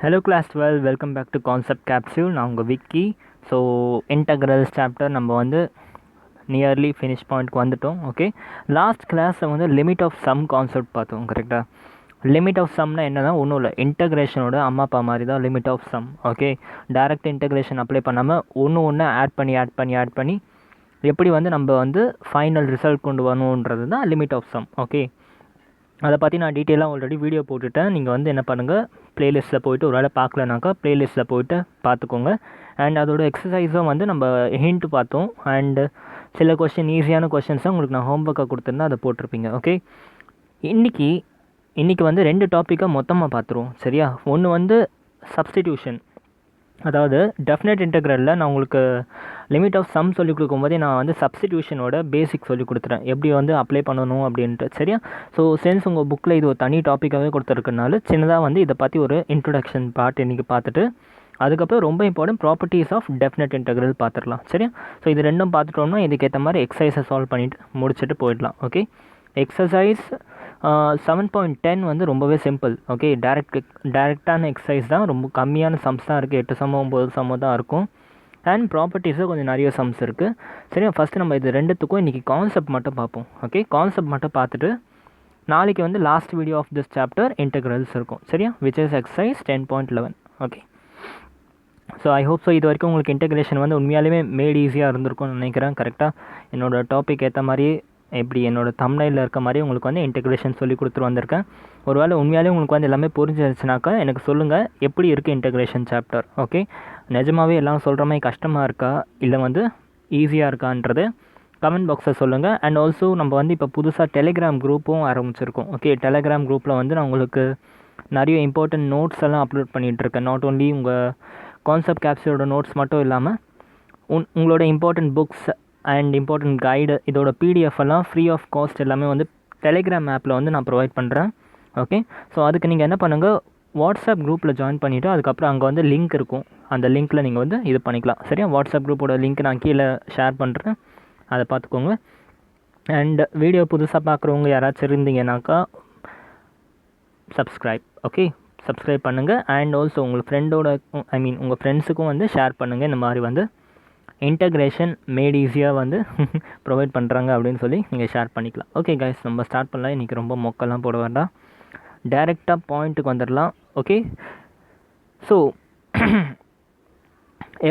Hello class 12, welcome back to Concept Capsule. நான் உங்கள் Vicky. So integrals chapter நம்ம வந்து நியர்லி ஃபினிஷ் பாயிண்ட்க்கு வந்துட்டோம். ஓகே, லாஸ்ட் கிளாஸில் வந்து லிமிட் ஆஃப் சம் கான்செப்ட் பார்த்தோம். கரெக்டாக லிமிட் ஆஃப் சம்னா என்னன்னா ஒன்றும் இல்லை, இன்டகிரேஷனோட அம்மா அப்பா மாதிரி தான் limit of sum. Okay, direct integration apply பண்ணாமல் ஒன்று ஆட் பண்ணி எப்படி வந்து நம்ம வந்து ஃபைனல் ரிசல்ட் கொண்டு வரணுன்றது தான் லிமிட் ஆஃப் சம். ஓகே, அதை பற்றி நான் டீட்டெயிலாக ஆல்ரெடி வீடியோ போட்டுவிட்டேன். நீங்கள் வந்து என்ன பண்ணுங்கள், ப்ளேலிஸ்ட்டில் போய்ட்டு ஒரு வேளை பார்க்கலனாக்கா ப்ளேலிஸ்ட்டில் போய்ட்டு பார்த்துக்கோங்க. அண்ட் அதோட எக்ஸசைஸும் வந்து நம்ம ஹிண்ட்டு பார்த்தோம். அண்டு சில கொஸ்டின் ஈஸியான கொஸ்டின்ஸை உங்களுக்கு நான் ஹோம்ஒர்க்காக கொடுத்துருந்தேன், அதை போட்டிருப்பீங்க. ஓகே, இன்றைக்கி வந்து 2 டாப்பிக்கை மொத்தமாக பார்த்துருவோம். சரியா? ஒன்று வந்து சப்ஸ்டிடியூஷன், அதாவது டெஃபினட் இன்டெக்ரலில் நான் உங்களுக்கு லிமிட் ஆஃப் சம் சொல்லிக் கொடுக்கும்போதே நான் வந்து சப்ஸ்டிடியூஷனோட பேசிக் சொல்லி கொடுத்துறேன், எப்படி வந்து அப்ளை பண்ணணும் அப்படின்ட்டு. சரியா? ஸோ சென்ஸ் உங்கள் புக்கில் இது ஒரு தனி டாப்பிக்காகவே கொடுத்துருக்கனால சின்னதாக வந்து இதை பற்றி ஒரு இன்ட்ரொடக்ஷன் பார்ட் இன்றைக்கி பார்த்துட்டு அதுக்கப்புறம் ரொம்ப important properties of definite integral பார்த்துடலாம். சரியா? ஸோ இது ரெண்டும் பார்த்துட்டோம்னா இதுக்கேற்ற மாதிரி எக்ஸசைஸை சால்வ் பண்ணிவிட்டு முடிச்சுட்டு போயிடலாம். ஓகே, எக்ஸசைஸ் 7.10 வந்து ரொம்பவே சிம்பிள். ஓகே, டேரெக்டான எக்ஸசைஸ் தான், ரொம்ப கம்மியான சம்ஸ் தான் இருக்குது, 8 சமோ 9 சமோ தான் இருக்கும். அண்ட் ப்ராப்பர்ட்டிஸும் கொஞ்சம் நிறைய சம்ஸ் இருக்குது. சரியா? ஃபஸ்ட்டு நம்ம இது ரெண்டுத்துக்கும் இன்றைக்கி கான்செப்ட் மட்டும் பார்ப்போம். ஓகே, கான்செப்ட் மட்டும் பார்த்துட்டு நாளைக்கு வந்து last video of this chapter integrals இருக்கும். சரியா? Which is exercise 10.11. Okay, so I hope so இது வரைக்கும் உங்களுக்கு இன்டெக்ரேஷன் வந்து உண்மையாலுமே மேட் ஈஸியாக இருந்திருக்கும்னு நினைக்கிறேன். கரெக்டாக என்னோடய டாபிக் ஏற்ற மாதிரி எப்படி என்னோடய தம்ப்நெயிலில் இருக்க மாதிரி உங்களுக்கு வந்து இன்டெக்ரேஷன் சொல்லி கொடுத்துட்டு வந்திருக்கேன். ஒருவேளை உண்மையாலே உங்களுக்கு வந்து எல்லாமே புரிஞ்சிருச்சுனாக்கா எனக்கு சொல்லுங்கள், எப்படி இருக்குது இன்டெக்ரேஷன் சாப்டர். ஓகே, நிஜமாகவே எல்லாம் சொல்கிற மாதிரி கஷ்டமாக இருக்கா இல்லை வந்து ஈஸியாக இருக்கான்றது கமெண்ட் பாக்ஸில் சொல்லுங்கள். அண்ட் ஆல்சோ நம்ம வந்து இப்போ புதுசாக டெலிகிராம் குரூப்பும் ஆரம்பிச்சிருக்கோம். ஓகே, டெலிகிராம் குரூப்பில் வந்து நான் உங்களுக்கு நிறைய இம்பார்ட்டன்ட் நோட்ஸ் எல்லாம் அப்லோட் பண்ணிகிட்ருக்கேன். நாட் ஓன்லி உங்கள் கான்செப்ட் கேப்சூலோட நோட்ஸ் மட்டும் இல்லாமல் உங்களோட important books and important guide, இதோட பிடிஎஃப் எல்லாம் ஃப்ரீ ஆஃப் காஸ்ட் எல்லாமே வந்து டெலிகிராம் ஆப்பில் வந்து நான் ப்ரொவைட் பண்ணுறேன். ஓகே, ஸோ அதுக்கு நீங்கள் என்ன பண்ணுங்கள், வாட்ஸ்அப் குரூப்பில் ஜாயின் பண்ணிவிட்டு அதுக்கப்புறம் அங்கே வந்து லிங்க் இருக்கும், அந்த லிங்க்கில் நீங்கள் வந்து இது பண்ணிக்கலாம். சரியா? வாட்ஸ்அப் குரூப்போட லிங்க் நான் கீழே ஷேர் பண்ணுறேன், அதை பார்த்துக்கோங்க. அண்ட் வீடியோ புதுசாக பார்க்குறவங்க யாராச்சும் இருந்தீங்கன்னாக்கா சப்ஸ்கிரைப். ஓகே, சப்ஸ்கிரைப் பண்ணுங்கள். அண்ட் ஆல்சோ உங்கள் ஃப்ரெண்ட்ஸுக்கும் வந்து ஷேர் பண்ணுங்கள், இந்த மாதிரி வந்து இன்டகிரேஷன் மேட் ஈஸியாக வந்து ப்ரொவைட் பண்ணுறாங்க அப்படின்னு சொல்லி நீங்கள் ஷேர் பண்ணிக்கலாம். ஓகே கைஸ், நம்ம ஸ்டார்ட் பண்ணலாம். இன்றைக்கி ரொம்ப மொக்கெல்லாம் போட வேண்டாம், டைரெக்டாக பாயிண்ட்டுக்கு வந்துடலாம். Okay, so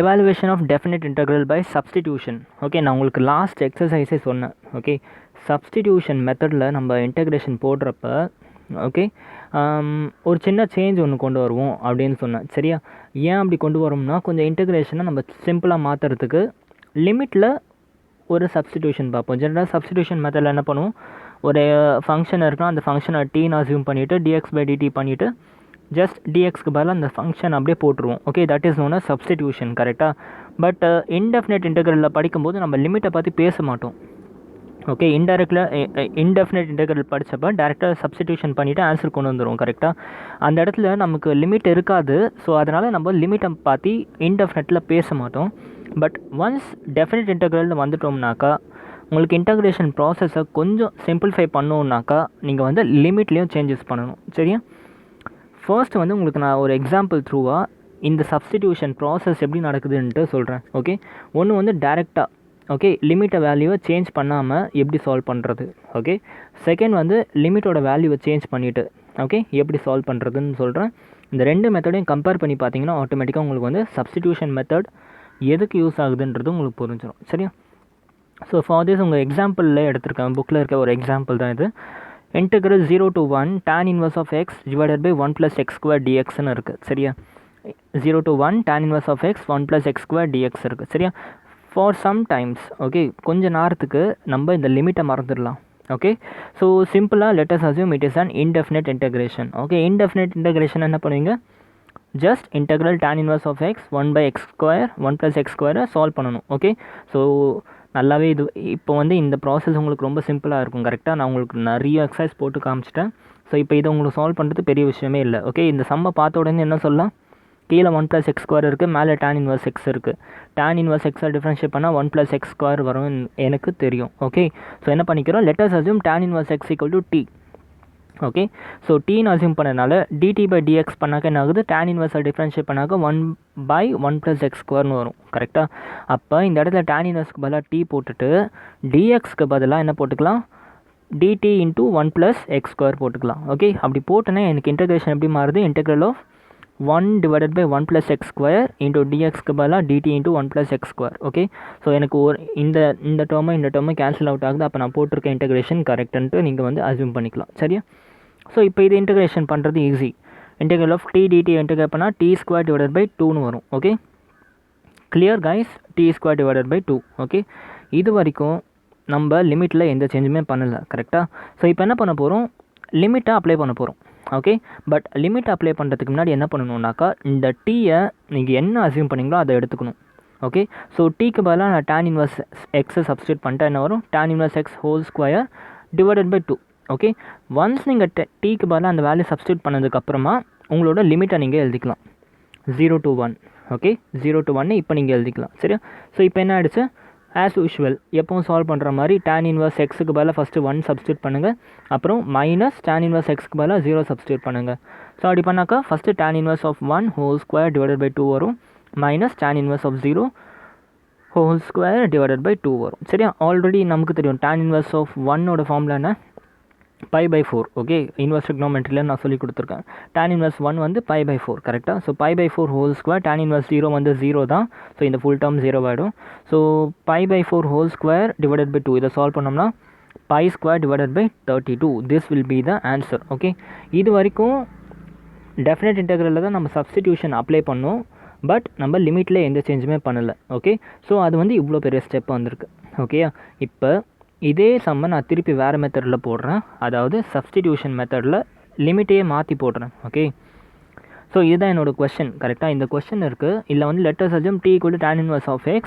evaluation of definite integral by substitution. Okay, நான் உங்களுக்கு லாஸ்ட் எக்ஸசைஸே சொன்னேன். ஓகே, சப்ஸ்டிடியூஷன் மெத்தடில் நம்ம இன்டெக்ரேஷன் போடுறப்ப ஓகே ஒரு சின்ன சேஞ்ச் ஒன்று கொண்டு வருவோம் அப்படின்னு சொன்னேன். சரியா? ஏன் அப்படி கொண்டு வரோம்னா கொஞ்சம் இன்டெக்ரேஷனை நம்ம சிம்பிளாக மாற்றுறதுக்கு லிமிட்டில் ஒரு சப்ஸ்டிடியூஷன் பார்ப்போம். ஜென்ரலாக சப்ஸ்டிடியூஷன் மெத்தடில் என்ன பண்ணுவோம், ஒரு ஃபங்க்ஷன் இருக்குன்னா அந்த ஃபங்க்ஷனை டீன்னு அசியூம் பண்ணிவிட்டு dx/dt பண்ணிவிட்டு ஜஸ்ட் டிஎக்ஸ்க்கு பதிலாக அந்த ஃபங்க்ஷன் அப்படியே போட்டுருவோம். Okay, that is known as substitution. கரெக்டாக? பட் இன்டெஃபினட் இன்டெக்ரலில் படிக்கும்போது நம்ம லிமிட்டை பற்றி பேச மாட்டோம். ஓகே, இன்டெஃபினட் இன்டெக்ரல் படித்தப்போ டேரெக்டாக சப்ஸ்டிடியூஷன் பண்ணிவிட்டு ஆன்சர் கொண்டு வந்துடும். கரெக்டாக? அந்த இடத்துல நமக்கு லிமிட் இருக்காது. ஸோ அதனால் நம்ம லிமிட்டை பற்றி இன்டெஃபினட்டில் பேச மாட்டோம். பட் ஒன்ஸ் டெஃபினட் இன்டெக்ரல்னு வந்துட்டோம்னாக்கா உங்களுக்கு இன்டெக்ரேஷன் ப்ராசஸை கொஞ்சம் சிம்பிளிஃபை பண்ணோன்னாக்கா நீங்கள் வந்து லிமிட்லேயும் சேஞ்சஸ் பண்ணணும். சரியா? ஃபர்ஸ்ட் வந்து உங்களுக்கு நான் ஒரு எக்ஸாம்பிள் த்ரூவாக இந்த சப்ஸ்டிடியூஷன் ப்ராசஸ் எப்படி நடக்குதுன்ட்டு சொல்கிறேன். ஓகே, ஒன்று வந்து டேரெக்டாக ஓகே லிமிட்டை வேல்யூவை சேஞ்ச் பண்ணாமல் எப்படி சால்வ் பண்ணுறது. ஓகே, செகண்ட் வந்து லிமிட்டோட வேல்யூவை சேஞ்ச் பண்ணிவிட்டு ஓகே எப்படி சால்வ் பண்ணுறதுன்னு சொல்கிறேன். இந்த 2 மெத்தடையும் கம்பேர் பண்ணி பார்த்தீங்கன்னா ஆட்டோமேட்டிக்காக உங்களுக்கு வந்து சப்ஸ்டிடியூஷன் மெத்தட் எதுக்கு யூஸ் ஆகுதுன்றது உங்களுக்கு புரிஞ்சிடும். சரியா? ஸோ ஃபார் திஸ் உங்கள் எக்ஸாம்பிளில் எடுத்திருக்கேன், புக்கில் இருக்க ஒரு எக்ஸாம்பிள் தான் இது. Integral 0 to 1 tan inverse of x divided by 1 plus x square dxன்னு இருக்குது. சரியா? 0 to 1 tan inverse of x 1 plus x square dx இருக்குது. சரியா? ஃபார் சம் டைம்ஸ் ஓகே கொஞ்சம் நேரத்துக்கு நம்ம இந்த லிமிட்டை மறந்துடலாம். ஓகே, ஸோ சிம்பிளாக let us assume it is an indefinite integration. Okay, indefinite integration என்ன பண்ணுவீங்க, just integral tan inverse of x 1 by x square 1 plus x square solve பண்ணணும். ஓகே, ஸோ நல்லாவே இது இப்போ வந்து இந்த ப்ராசஸ் உங்களுக்கு ரொம்ப சிம்பிளாக இருக்கும். கரெக்டாக? நான் உங்களுக்கு நிறைய எக்ஸசைஸ் போட்டு காமிச்சிட்டேன். ஸோ இப்போ இதை உங்களுக்கு சால்வ் பண்ணுறது பெரிய விஷயமே இல்லை. ஓகே, இந்த சம்மை பார்த்த உடனே என்ன சொல்லலாம், கீழே 1 plus x square இருக்குது, மேலே tan inverse x இருக்குது. tan inverse x டிஃப்ரென்ஷியேட் பண்ணால் 1 plus x square வரும் எனக்கு தெரியும். ஓகே, ஸோ என்ன பண்ணிக்கிறோம், let us assume tan inverse x equal to t. Okay. So டீன்னு அசியூம் பண்ணனால டிடி பை டிஎக்ஸ் பண்ணாக்க என்ன ஆகுது, டேன் இன்வர்ஸை டிஃப்ரென்ஷியேட் பண்ணாக்க 1/1 + x² வரும். கரெக்டாக? அப்போ இந்த இடத்துல டேன் இன்வர்ஸ்க்கு பதிலாக டி போட்டுட்டு டிஎக்ஸ்க்கு பதிலாக என்ன போட்டுக்கலாம், டிடி இன்ட்டு 1 + x² போட்டுக்கலாம். ஓகே. அப்படி போட்டோன்னா எனக்கு இன்டெகிரேஷன் எப்படி மாறுது, இன்டெக்ரல் ஆஃப் 1/1 + x² இன்ட்டு டிஎக்ஸ்க்கு பதிலாக DD into 1 + x². Okay. So எனக்கு ஒரு இந்த டேர்மு கேன்சல் அவுட் ஆகுது. அப்போ நான் போட்டிருக்க இன்டெகிரேஷன் கரெக்டுன்ட்டு நீங்கள் வந்து அசியூம் பண்ணிக்கலாம். சரியா? ஸோ இப்போ இது இன்டெகிரேஷன் பண்ணுறது easy. Integral of t dt integrate பண்ணால் t² / 2ன்னு வரும். Okay. Clear guys? t² / 2. Okay. இது வரைக்கும் நம்ம லிமிட்டில் எந்த சேஞ்சுமே பண்ணலை. கரெக்டாக? ஸோ இப்போ என்ன பண்ண போகிறோம், லிமிட்டை அப்ளை பண்ண போகிறோம். ஓகே. பட் லிமிட் அப்ளை பண்ணுறதுக்கு முன்னாடி என்ன பண்ணணுன்னாக்கா, இந்த டீயை நீங்கள் என்ன அசியூம் பண்ணிங்களோ அதை எடுத்துக்கணும். ஓகே. ஸோ டீக்கு பதிலாக நான் tan இன்வர்ஸ் எக்ஸை சப்ஸ்டியூட் பண்ணிட்டா என்ன வரும், tan inverse x² / 2. Okay. Once நீங்கள் டீக்கு பதிலாக அந்த வேல்யூ சப்ஸ்டியூட் பண்ணதுக்கப்புறமா உங்களோட லிமிட்டை நீங்கள் எழுதிக்கலாம் 0 to 1. ஓகே. 0 to 1 இப்போ நீங்கள் எழுதிக்கலாம். சரியா? ஸோ இப்போ என்ன ஆகிடுச்சு, ஆஸ் யூஷுவல் எப்பவும் சால்வ் பண்ணுற மாதிரி tan இன்வர்ஸ் எக்ஸுக்கு பதிலாக ஃபஸ்ட்டு 1 சப்ஸ்டியூட் பண்ணுங்கள், அப்புறம் மைனஸ் tan இன்வர்ஸ் எக்ஸ்க்கு பதிலாக 0 சப்ஸ்டியூட் பண்ணுங்கள். ஸோ அப்படி பண்ணாக்கா first tan inverse of 1 whole square / 2 வரும், minus tan inverse of 0 whole square / 2 வரும். சரியா? ஆல்ரெடி நமக்கு தெரியும் tan இன்வர்ஸ் ஆஃப் 1ஓட ஃபார்முலா என்ன, π/4. ஓகே. இன்வர்ஸ் ட்ரிக்னோமெட்ரியில் நான் சொல்லி கொடுத்துருக்கேன். tan இன்வர்ஸ் 1 வந்து π/4. கரெக்டாக? So π/4 whole square, tan inverse 0 வந்து 0 தான். ஸோ இந்த ஃபுல் டேர்ம் 0 ஆகிடும். ஸோ π/4 whole square / 2 இதை சால்வ் பண்ணோம்னா π² / 32. This will be the answer. Okay. இது வரைக்கும் டெஃபினட் இன்டெக்ரலில் தான் நம்ம சப்ஸ்டிடியூஷன் அப்ளை பண்ணோம். பட் நம்ம லிமிட்டில் எந்த சேஞ்சுமே பண்ணலை. ஓகே. ஸோ அது வந்து இவ்வளோ பெரிய ஸ்டெப் வந்திருக்கு. ஓகேயா? இப்போ இதே சம்மை நான் திருப்பி வேறு மெத்தடில் போடுறேன், அதாவது சப்ஸ்டிடியூஷன் மெத்தடில் லிமிட்டையே மாற்றி போடுறேன். ஓகே. ஸோ இதுதான் என்னோடய கொஸ்டின். கரெக்டாக? இந்த கொஸ்டின் இருக்குது. இல்லை வந்து letters assume t = tan inverse of x,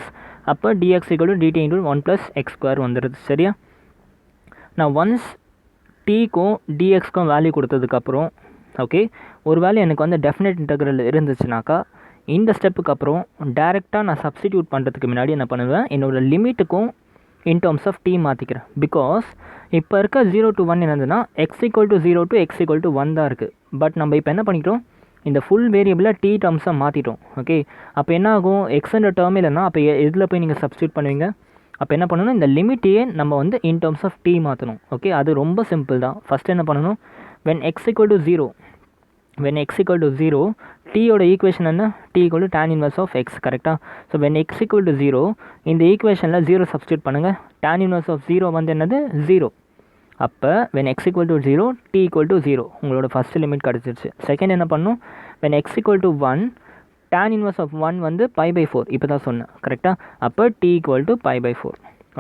அப்போ dx = dt × 1 + x² வந்துடுது. சரியா? நான் ஒன்ஸ் டீக்கும் டிஎக்ஸ்க்கும் வேல்யூ கொடுத்ததுக்கப்புறம், ஓகே, ஒரு வேல்யூ எனக்கு வந்து டெஃபினட் இன்டெக்ரல் இருந்துச்சுனாக்கா இந்த ஸ்டெப்புக்கு அப்புறம் டேரெக்டாக நான் சப்ஸ்டிடியூட் பண்ணுறதுக்கு முன்னாடி என்ன பண்ணுவேன், என்னோடய லிமிட்டுக்கும் இன் டேர்ம்ஸ் ஆஃப் t மாற்றிக்கிறேன். பிகாஸ் இப்போ இருக்க 0 to 1 என்னதுன்னா x = 0 to x = 1 தான் இருக்குது. பட் நம்ம இப்போ என்ன பண்ணிக்கிறோம், இந்த ஃபுல் வேரியபிளை t டேர்ம்ஸாக மாற்றிட்டோம். ஓகே. அப்போ என்ன ஆகும், எக்ஸ்ன்ற டேர்ம் இல்லைன்னா அப்போ எதில் போய் நீங்கள் சப்ஸ்டியூட் பண்ணுவீங்க, அப்போ என்ன பண்ணணும், இந்த லிமிட்டையே நம்ம வந்து இன் டேர்ம்ஸ் ஆஃப் t மாற்றணும். ஓகே. அது ரொம்ப சிம்பிள் தான். ஃபஸ்ட்டு என்ன பண்ணணும், when x = 0, when x = 0, டீயோட ஈக்குவேஷன் என்ன, t = tan inverse of x. கரெக்டாக? ஸோ when x = 0 இந்த ஈக்குவேஷனில் 0 சப்ஸ்டியூட் பண்ணுங்கள். tan இன்வர்ஸ் ஆஃப் 0 வந்து என்னது, 0. அப்போ when x = 0 t = 0 உங்களோட ஃபஸ்ட்டு லிமிட் கிடச்சிருச்சு. செகண்ட் என்ன பண்ணணும், when x = 1 tan inverse of 1 வந்து π/4. இப்போ தான் சொன்னேன். கரெக்டாக? அப்போ t = π/4.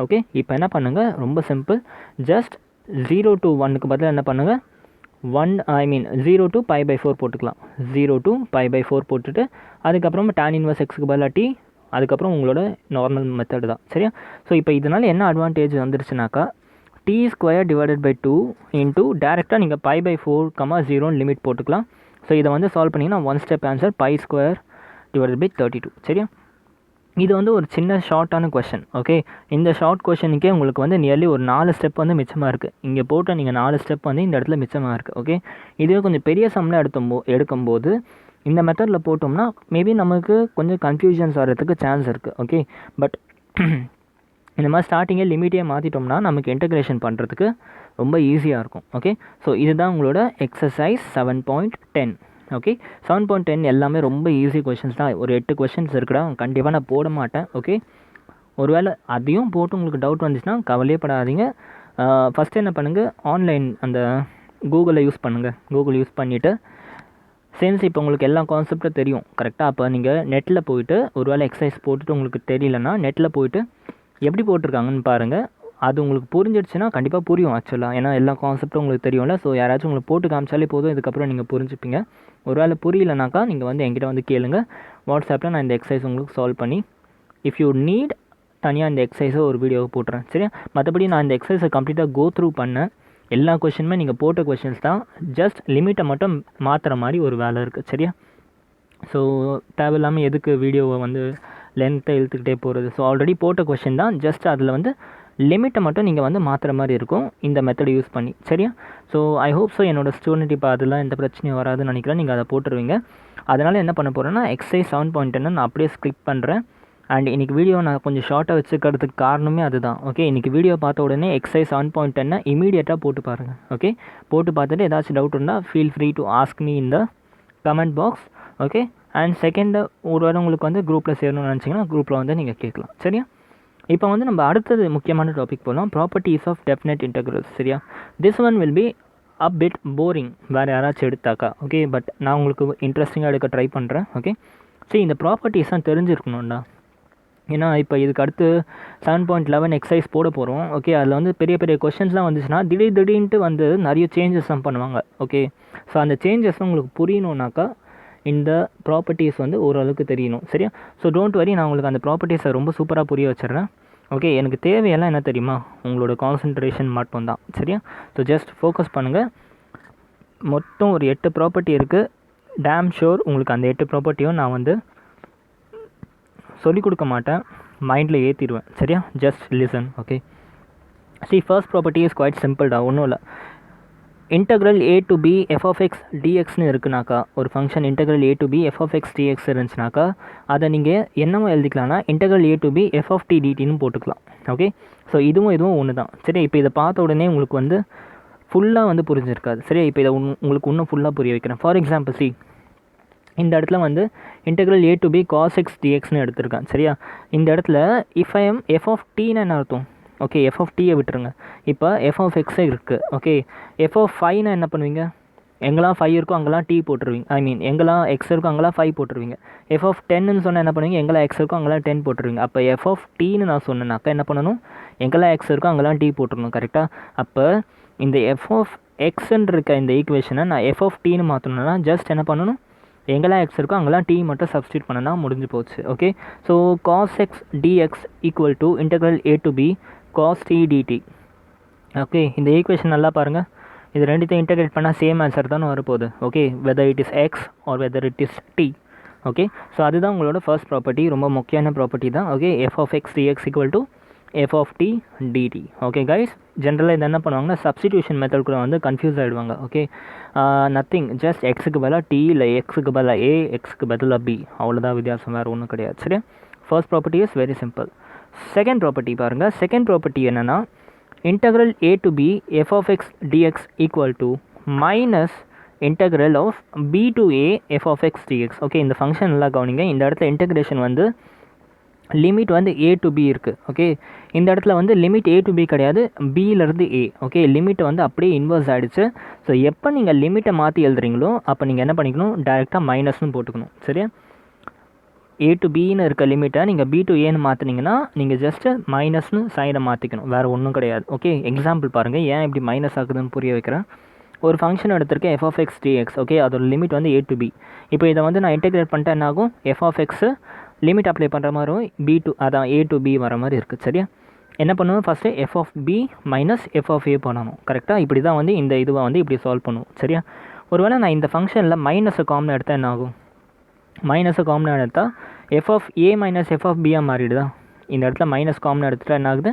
ஓகே. இப்போ என்ன பண்ணுங்கள், ரொம்ப சிம்பிள். ஜஸ்ட் 0 to 1க்கு பதிலாக என்ன பண்ணுங்கள், 0 to π/4 போட்டுக்கலாம். 0 to π/4 போட்டுட்டு அதுக்கப்புறமா tan இன்வர்ஸ் எக்ஸுக்கு பதிலாக t, அதுக்கப்புறம் உங்களோட நார்மல் மெத்தட் தான். சரியா? ஸோ இப்போ இதனால் என்ன அட்வான்டேஜ் வந்துருச்சுனாக்கா, t² / 2 இன்ட்டு டேரெக்டாக நீங்கள் π/4, 0 லிமிட் போட்டுக்கலாம். ஸோ இதை வந்து சால்வ் பண்ணிங்கன்னா 1 ஸ்டெப் ஆன்சர் π² / 32. சரியா? இது வந்து ஒரு சின்ன ஷார்ட்டான கொஷின். ஓகே. இந்த ஷார்ட் கொஷனுக்கே உங்களுக்கு வந்து நியர்லி ஒரு 4 ஸ்டெப் வந்து மிச்சமாக இருக்குது. இங்கே போட்ட நீங்கள் 4 ஸ்டெப் வந்து இந்த இடத்துல மிச்சமாக இருக்குது. ஓகே. இதுவே கொஞ்சம் பெரிய சம்மில் எடுக்கும்போது இந்த மெத்தடில் போட்டோம்னா மேபி நமக்கு கொஞ்சம் கன்ஃபியூஷன்ஸ் வர்றதுக்கு சான்ஸ் இருக்குது. ஓகே. பட் இந்த மாதிரி ஸ்டார்டிங்கே லிமிட்டே மாற்றிட்டோம்னா நமக்கு இன்டெகிரேஷன் பண்ணுறதுக்கு ரொம்ப ஈஸியாக இருக்கும். ஓகே. ஸோ இதுதான் உங்களோட எக்ஸசைஸ் 7.10. ஓகே. 7.10 எல்லாமே ரொம்ப ஈஸி கொஷின்ஸ் தான். ஒரு 8 கொஷின்ஸ் இருக்குடா, கண்டிப்பாக நான் போட மாட்டேன். ஓகே. ஒருவேளை அதையும் போட்டு உங்களுக்கு டவுட் வந்துச்சுன்னா கவலையே படாதீங்க. ஃபஸ்ட்டு என்ன பண்ணுங்கள், ஆன்லைன் அந்த கூகுளை யூஸ் பண்ணுங்கள். கூகுள் யூஸ் பண்ணிவிட்டு சின்ஸ் இப்போ உங்களுக்கு எல்லா கான்செப்டும் தெரியும். கரெக்டாக? அப்போ நீங்கள் நெட்டில் போய்ட்டு ஒருவேளை எக்ஸசைஸ் போட்டுட்டு உங்களுக்கு தெரியலன்னா நெட்டில் போய்ட்டு எப்படி போட்டிருக்காங்கன்னு பாருங்கள். அது உங்களுக்கு புரிஞ்சிடுச்சுன்னா கண்டிப்பாக புரியும் ஆக்சுவலாக. ஏன்னா எல்லா கான்செப்ட்டும் உங்களுக்கு தெரியும்ல. ஸோ யாராச்சும் உங்களுக்கு போட்டு காமிச்சாலே போதும், இதுக்கப்புறம் நீங்கள் புரிஞ்சுப்பீங்க. ஒரு வேளை புரியலனாக்கா நீங்கள் வந்து என்கிட்ட வந்து கேளுங்க. வாட்ஸ்அப்பில் நான் இந்த எக்ஸசைஸ் உங்களுக்கு சால்வ் பண்ணி, இஃப் யூ நீட் தனியாக இந்த எக்ஸசைஸை ஒரு வீடியோவை போட்டுறேன். சரியா? மற்றபடி நான் இந்த எக்ஸசைஸை கம்ப்ளீட்டாக கோ த்ரூ பண்ணேன். எல்லா கொஷினுமே நீங்கள் போட்ட கொஷின்ஸ் தான். ஜஸ்ட் லிமிட்டை மட்டும் மாற்றுற மாதிரி ஒரு வேலை இருக்குது. சரியா? ஸோ தேவையில்லாமல் எதுக்கு வீடியோவை வந்து லென்த்தை இழுத்துக்கிட்டே போகிறது. ஸோ ஆல்ரெடி போட்ட கொஷின் தான். ஜஸ்ட் அதில் வந்து லிமிட்டை மட்டும் நீங்கள் வந்து மாற்றுற மாதிரி இருக்கும் இந்த மெத்தட் யூஸ் பண்ணி. சரியா? ஸோ ஐ ஹோப் ஸோ என்னோடய ஸ்டூடெண்ட் இப்போ அதெல்லாம் எந்த பிரச்சனையும் வராதுன்னு நினைக்கிறேன். நீங்கள் அதை போட்டுருவீங்க. அதனால் என்ன பண்ண போகிறேன்னா எக்ஸசைஸ் 7.10 நான் அப்படியே ஸ்கிப் பண்ணுறேன். அண்ட் இன்றைக்கி வீடியோ நான் கொஞ்சம் ஷார்ட்டாக வச்சுக்கிறதுக்கு காரணமே அதுதான். ஓகே, இன்றைக்கி வீடியோ பார்த்த உடனே எக்ஸசைஸ் 7.10 இமீடியட்டாக போட்டு பாருங்கள். ஓகே, போட்டு பார்த்துட்டு ஏதாச்சும் டவுட் இருந்தால் feel free to ask me இந்த comment box. Okay, and second ஒரு வேளை உங்களுக்கு வந்து குரூப்பில் சேரணும்னு நினச்சிங்கன்னா குரூப்பில் வந்து நீங்கள் கேட்கலாம். சரியா? இப்போ வந்து நம்ம அடுத்தது முக்கியமான டாபிக் போகலாம், ப்ராப்பர்ட்டிஸ் ஆஃப் டெஃபினட் இன்டெக்ரல்ஸ். சரியா? This one will be a bit boring வேறு யாராச்சும் எடுத்தாக்கா. ஓகே, பட் நான் உங்களுக்கு இன்ட்ரெஸ்டிங்காக எடுக்க ட்ரை பண்ணுறேன். ஓகே, சரி, இந்த ப்ராப்பர்ட்டிஸ்லாம் தெரிஞ்சிருக்கணும்டா. ஏன்னா இப்போ இதுக்கு அடுத்து 7.11 எக்ஸசைஸ் போட போகிறோம். ஓகே, அதில் வந்து பெரிய பெரிய கொஷின்ஸ்லாம் வந்துச்சுன்னா திடீர்னு வந்து நிறைய சேஞ்சஸ்லாம் பண்ணுவாங்க. ஓகே, ஸோ அந்த சேஞ்சஸ்லாம் உங்களுக்கு புரியணுன்னாக்கா இந்த ப்ராப்பர்ட்டிஸ் வந்து ஓரளவுக்கு தெரியணும். சரியா? ஸோ டோன்ட் வரி, நான் உங்களுக்கு அந்த ப்ராப்பர்ட்டிஸை ரொம்ப சூப்பராக புரிய வச்சிடுறேன். ஓகே, எனக்கு தேவையெல்லாம் என்ன தெரியுமா? உங்களோட கான்சன்ட்ரேஷன் மட்டும்தான். சரியா? ஸோ ஜஸ்ட் ஃபோக்கஸ் பண்ணுங்கள். மொத்தம் ஒரு 8 ப்ராப்பர்ட்டி இருக்குது. டேம் ஷோர் உங்களுக்கு அந்த 8 ப்ராப்பர்ட்டியும் நான் வந்து சொல்லிக் கொடுக்க மாட்டேன், மைண்டில் ஏற்றிடுவேன். சரியா? Just listen. Okay, first property is quite சிம்பிள்டா, ஒன்றும் இல்லை. Integral a to b f of x dxன்னு இருக்குனாக்கா, ஒரு function integral a to b f of x dx இருந்துச்சுனாக்கா அதை நீங்கள் என்னவோ எழுதிக்கலாம்னா integral a to b f of t dtன்னு போட்டுக்கலாம். ஓகே, ஸோ இதுவும் ஒன்று தான். சரி, இப்போ இதை பார்த்த உடனே உங்களுக்கு வந்து ஃபுல்லாக வந்து புரிஞ்சிருக்காது. சரியா? இப்போ இதை உங்களுக்கு இன்னும் ஃபுல்லாக புரிய வைக்கிறேன். ஃபார் எக்ஸாம்பிள் இந்த இடத்துல வந்து integral a to b cos x dxன்னு எடுத்திருக்கேன். சரியா? இந்த இடத்துல if I am f of tன்னு என்ன அர்த்தம்? ஓகே, f of t விட்டுருங்க. இப்போ f of x இருக்குது. ஓகே, f of 5னா என்ன பண்ணுவீங்க? எங்கெல்லாம் 5 இருக்கோ அங்கெல்லாம் t போட்டுருவீங்க. ஐ மீன் எங்கெல்லாம் x இருக்கோ அங்கெல்லாம் 5 போட்டுருவீங்க. f of 10ன்னு சொன்னால் என்ன பண்ணுவீங்க? எங்கெல்லாம் x இருக்கோ அங்கெல்லாம் 10 போட்டுருவீங்க. அப்போ f of tன்னு நான் சொன்னேன்னாக்கா என்ன பண்ணணும்? எங்கெல்லாம் x இருக்கோ அங்கெல்லாம் t போட்டுருணும். கரெக்டாக? அப்போ இந்த f of xன்னு இருக்க இந்த ஈக்குவேஷனை நான் f of tன்னு மாற்றணும்னா ஜஸ்ட் என்ன பண்ணணும்? எங்கெல்லாம் எக்ஸ் இருக்கோ அங்கெல்லாம் டி மட்டும் சப்ஸ்டியூட் பண்ணனா முடிஞ்சு போச்சு. Okay, so cos x dx equal to integral a to b cos t dt. Okay, இந்த ஈக்குவேஷன் நல்லா பாருங்கள். இது ரெண்டுத்தையும் இன்டெகிரேட் பண்ணால் சேம் ஆன்சர் தானே வரப்போகுது. Okay, whether it is x or whether it is t. Okay, so அதுதான் உங்களோட ஃபர்ஸ்ட் ப்ராப்பர்ட்டி, ரொம்ப முக்கியமான ப்ராப்பர்ட்டி தான். Okay, f of x dx equal to f of t dt. Okay guys, ஜென்ரலாக இது என்ன பண்ணுவாங்கன்னா சப்ஸ்டிடியூஷன் மெத்தட் கூட வந்து கன்ஃபியூஸ் ஆகிடுவாங்க. ஓகே, நத்திங், ஜஸ்ட் எக்ஸுக்கு பதிலாக டி இல்லை எக்ஸுக்கு பதிலாக ஏ, எக்ஸுக்கு பதிலாக பி, அவ்வளோதான் வித்தியாசம், வேறு ஒன்றும் கிடையாது. சரி, first property is very simple. Second property பாருங்கள். செகண்ட் ப்ராப்பர்ட்டி என்னென்னா integral a to b f of x dx equal to minus integral of b to a f of x dx. Okay, இந்த function நல்லா கவனிங்க. இந்த இடத்துல integration வந்து limit வந்து a to b இருக்குது. ஓகே, இந்த இடத்துல வந்து லிமிட் a to b கிடையாது, பியிலேருந்து a. ஓகே, லிமிட் வந்து அப்படியே இன்வர்ஸ் ஆகிடுச்சு. ஸோ எப்போ நீங்கள் லிமிட்டை மாற்றி எழுதுறீங்களோ அப்போ நீங்கள் என்ன பண்ணிக்கணும்? டேரெக்டாக மைனஸ்னு போட்டுக்கணும். சரியா? a to bன்னு இருக்க லிமிட்டை நீங்கள் b to aன்னு மாற்றினீங்கன்னா நீங்கள் ஜஸ்ட்டு மைனஸ்னு சைனை மாற்றிக்கணும், வேறு ஒன்றும் கிடையாது. ஓகே, எக்ஸாம்பிள் பாருங்கள், ஏன் இப்படி மைனஸ் ஆகுதுன்னு புரிய வைக்கிறேன். ஒரு ஃபங்க்ஷன் எடுத்திருக்கேன் f of x dx. Okay, அதோட லிமிட் வந்து a to b. இப்போ இதை வந்து நான் இன்டெகிரேட் பண்ணிட்டேன், என்ன ஆகும்? f of x limit apply பண்ணுற மாதிரி b to அதான் a to b வர மாதிரி இருக்குது. சரியா? என்ன பண்ணுவோம்? First f of b minus f of a பண்ணணும். கரெக்டாக? இப்படி தான் வந்து இந்த இதுவை வந்து இப்படி சால்வ் பண்ணுவோம். சரியா? ஒருவேளை நான் இந்த ஃபங்க்ஷனில் மைனஸை காமன் எடுத்தால் என்ன ஆகும்? மைனஸை காமன் எடுத்தால் f of a minus f of b மாறிடுதா? இந்த இடத்துல மைனஸ் காமன் எடுத்துகிட்டா என்ன ஆகுது?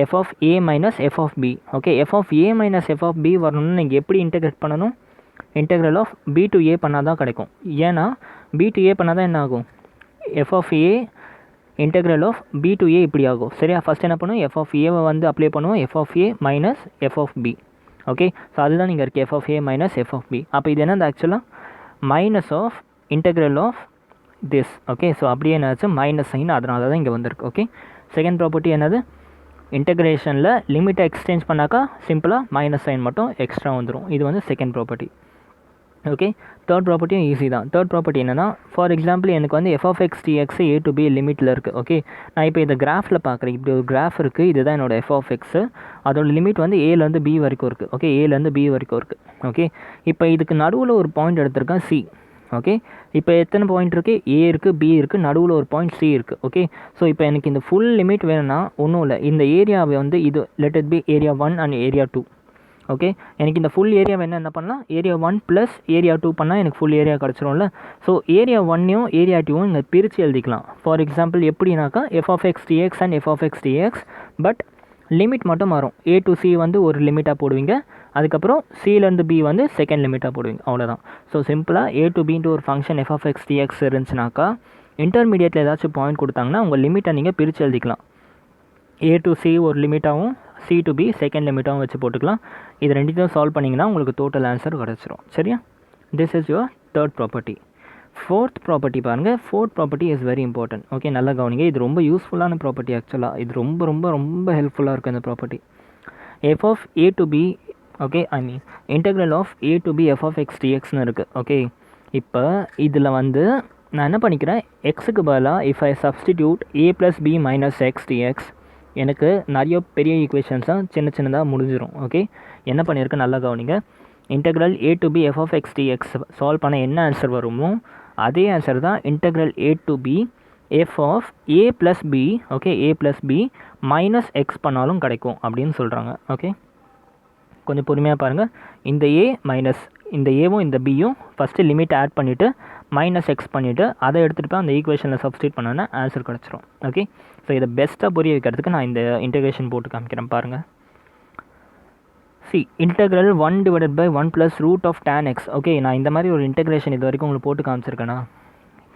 f of a minus f of b. Okay, f of a minus f of b வரணும்னு நீங்கள் எப்படி இன்டெகிரேட் பண்ணணும்? Integral of b to a பண்ணால் தான் கிடைக்கும். ஏன்னா b to a பண்ணால் தான் என்ன ஆகும்? f of a integral of b to a இப்படி ஆகும். சரியா? ஃபஸ்ட் என்ன பண்ணுவோம்? f of a வந்து அப்ளை பண்ணுவோம், f of a minus f of b. Okay, so அதுதான் நீங்கள் இருக்குது f of a minus f of b. அப்போ இது என்னது ஆக்சுவலாக? Minus of integral of this. Okay, so அப்படியே என்னாச்சு? மைனஸ் சைன், அதனால தான் இங்கே வந்திருக்கு. ஓகே, செகண்ட் ப்ராப்பர்ட்டி என்னது? இன்டெகிரேஷனில் லிமிட்டை எக்ஸ்சேஞ்ச் பண்ணாக்கா சிம்பிளாக மைனஸ் சைன் மட்டும் எக்ஸ்ட்ரா வந்துடும். இது வந்து செகண்ட் ப்ராப்பர்ட்டி. ஓகே, தேர்ட் ப்ராப்பர்ட்டியும் ஈஸி தான். தேர்ட் ப்ராப்பர்ட்டி என்னென்னா, ஃபார் எக்ஸாம்பிள் எனக்கு வந்து f of x dx a to b லிமிட்டில் இருக்குது. ஓகே, நான் இப்போ இந்த கிராஃபில் பார்க்குறேன். இப்படி ஒரு கிராஃப் இருக்குது, இதுதான் என்னோடய f of x. அதோட லிமிட் வந்து ஏலேருந்து b வரைக்கும் இருக்குது. ஓகே, ஏலேருந்து b வரைக்கும் இருக்குது. ஓகே, இப்போ இதுக்கு நடுவில் ஒரு பாயிண்ட் எடுத்திருக்கேன் c. ஓகே, இப்போ எத்தனை பாயிண்ட் இருக்குது? a இருக்குது, b இருக்குது, நடுவில் ஒரு பாயிண்ட் c இருக்குது. ஓகே, ஸோ இப்போ எனக்கு இந்த ஃபுல் லிமிட் வேணும்னா ஒன்றும் இல்லை, இந்த ஏரியாவை வந்து இது let it P area 1 and area 2. Okay, எனக்கு இந்த ஃபுல் ஏரியா வேணும், என்ன பண்ணலாம்? ஏரியா 1 ப்ளஸ் ஏரியா 2 பண்ணால் எனக்கு ஃபுல் ஏரியா கிடச்சிரும்ல. ஸோ ஏரியா 1யும் ஏரியா 2வும் இங்கே பிரித்து எழுதிக்கலாம். ஃபார் எக்ஸாம்பிள் எப்படின்னாக்கா f of x dx and f of x dx, but limit மட்டும் மாறும். A to C வந்து ஒரு லிமிட்டாக போடுவீங்க, அதுக்கப்புறம் Cலேருந்து B வந்து செகண்ட் லிமிட்டாக போடுவீங்க, அவ்வளோதான். ஸோ சிம்பிளாக A to Bன்ட்டு ஒரு function f of x dx இருந்துச்சுனாக்கா இன்டர்மீடியட்டில் ஏதாச்சும் பாயிண்ட் கொடுத்தாங்கன்னா உங்கள் லிமிட்டை நீங்கள் பிரித்து எழுதிக்கலாம். A to C ஒரு லிமிட்டாகவும் C to B செகண்ட் லிமிட்டாகவும் வச்சு போட்டுக்கலாம். இது ரெண்டுத்தையும் சால்வ் பண்ணிங்கன்னா உங்களுக்கு டோட்டல் ஆன்சர் கிடச்சிரும். சரியா? This is your third property. Fourth property பாருங்கள். Fourth property is very important. Okay, நல்லா கவனிங்க. இது ரொம்ப யூஸ்ஃபுல்லான ப்ராப்பர்ட்டி. ஆக்சுவலாக இது ரொம்ப ரொம்ப ரொம்ப ஹெல்ப்ஃபுல்லாக இருக்குது இந்த property. f of a to b, okay, I mean integral of a to b f of x dxன்னு இருக்குது. ஓகே, இப்போ இதில் வந்து நான் என்ன பண்ணிக்கிறேன், எக்ஸுக்கு பதிலாக if I substitute a plus b minus x dx, எனக்கு நிறைய பெரிய ஈக்குவேஷன்ஸாக சின்ன சின்னதாக முடிஞ்சிடும். ஓகே, என்ன பண்ணியிருக்கேன் நல்லா கவனிங்க. Integral a to b f of x dx solve பண்ண என்ன ஆன்சர் வருமோ அதே ஆன்சர் தான் integral a to b f of a plus b, okay, a plus b minus X பண்ணாலும் கிடைக்கும் அப்படின்னு சொல்கிறாங்க. ஓகே, கொஞ்சம் பொறுமையாக பாருங்கள். இந்த a மைனஸ் இந்த ஏவும் இந்த பியும் ஃபஸ்ட்டு லிமிட் ஆட் பண்ணிவிட்டு மைனஸ் எக்ஸ் பண்ணிவிட்டு அதை எடுத்துகிட்டு போய் அந்த ஈக்குவேஷனில் சப்ஸ்டியூட் பண்ணோன்னா ஆன்சர் கிடச்சிரும். ஓகே, ஸோ இதை பெஸ்ட்டாக புரிய வைக்கிறதுக்கு நான் இந்த இன்டெகிரேஷன் போட்டு காமிக்கிறேன் பாருங்கள். Integral 1 divided by 1 plus root of tan x. Okay, நான் இந்த மாதிரி ஒரு இன்டெகிரேஷன் இது வரைக்கும் உங்களுக்கு போட்டு காமிச்சிருக்கேனா?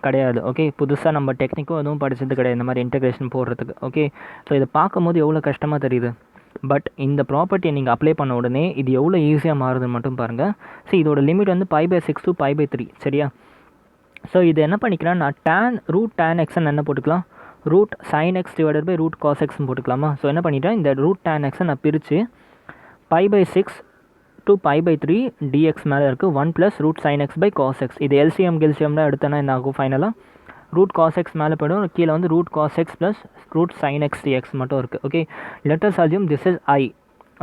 கிடையாது. ஓகே, புதுசாக நம்ம டெக்னிக்கும் எதுவும் படித்தது கிடையாது இந்த மாதிரி இன்டெகிரேஷன் போடுறதுக்கு. ஓகே, ஸோ இதை பார்க்கும்போது எவ்வளோ கஷ்டமாக தெரியுது. பட் இந்த ப்ராப்பர்ட்டியை நீங்கள் அப்ளை பண்ண உடனே இது எவ்வளோ ஈஸியாக மாறுதுன்னு மட்டும் பாருங்கள். இதோட லிமிட் வந்து π/6 to π/3. சரியா? ஸோ இது என்ன பண்ணிக்கிறேன், நான் ரூட் tan எக்ஸ்ன்னு என்ன போட்டுக்கலாம், root sin x divided by root cos xன்னு போட்டுக்கலாமா? ஸோ என்ன பண்ணிட்டேன், இந்த ரூட் tan எக்ஸை நான் பிரித்து π/6 to π/3 dx மேலே இருக்குது 1 + root sin x by cos x. இது எல்சிஎம் கில்சிஎம்லாம் எடுத்தேன்னா என்ன ஆகும், ஃபைனலாக ரூட் cos x மேலே போய்டும், கீழே வந்து root cos x plus root sin x dx மட்டும் இருக்குது. Okay, let us assume this is i.